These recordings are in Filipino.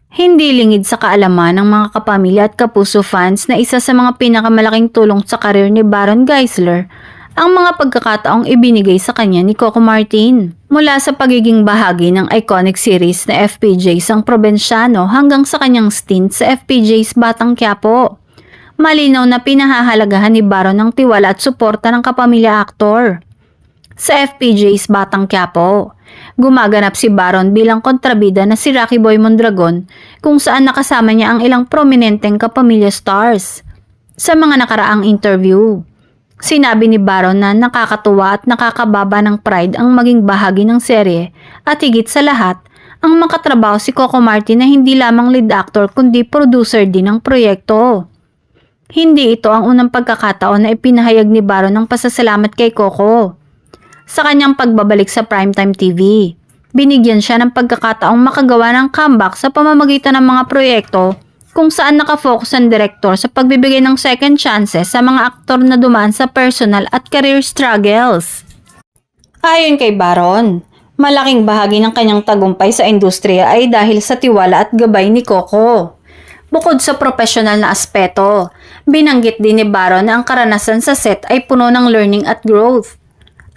Hindi lingid sa kaalaman ng mga kapamilya at kapuso fans na isa sa mga pinakamalaking tulong sa karir ni Baron Geisler ang mga pagkakataong ibinigay sa kanya ni Coco Martin. Mula sa pagiging bahagi ng iconic series na FPJs ang Probensyano hanggang sa kanyang stint sa FPJs Batang Quiapo. Malinaw na pinahahalagahan ni Baron ang tiwala at suporta ng kapamilya aktor. Sa FPJs Batang Quiapo, gumaganap si Baron bilang kontrabida na si Rocky Boy Mondragon kung saan nakasama niya ang ilang prominenteng kapamilya stars. Sa mga nakaraang interview, sinabi ni Baron na nakakatuwa at nakakababa ng pride ang maging bahagi ng serye at higit sa lahat, ang makatrabaho si Coco Martin na hindi lamang lead actor kundi producer din ng proyekto. Hindi ito ang unang pagkakataon na ipinahayag ni Baron ng pasasalamat kay Coco. Sa kanyang pagbabalik sa Primetime TV, binigyan siya ng pagkakataong makagawa ng comeback sa pamamagitan ng mga proyekto kung saan nakafocus ang direktor sa pagbibigay ng second chances sa mga aktor na dumaan sa personal at career struggles. Ayon kay Baron, malaking bahagi ng kanyang tagumpay sa industriya ay dahil sa tiwala at gabay ni Coco. Bukod sa profesional na aspeto, binanggit din ni Baron na ang karanasan sa set ay puno ng learning at growth.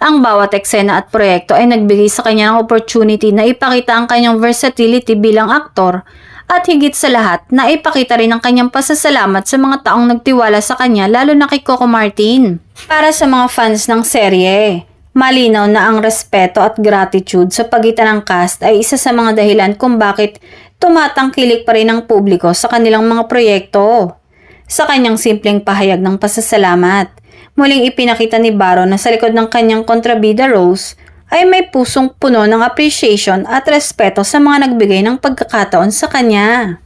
Ang bawat eksena at proyekto ay nagbigay sa kanya ng opportunity na ipakita ang kanyang versatility bilang aktor at higit sa lahat na ipakita rin ang kanyang pasasalamat sa mga taong nagtiwala sa kanya lalo na kay Coco Martin. Para sa mga fans ng serye, malinaw na ang respeto at gratitude sa pagitan ng cast ay isa sa mga dahilan kung bakit tumatangkilik pa rin ang publiko sa kanilang mga proyekto. Sa kanyang simpleng pahayag ng pasasalamat, muling ipinakita ni Baron na sa likod ng kanyang kontrabida roles ay may pusong puno ng appreciation at respeto sa mga nagbigay ng pagkakataon sa kanya.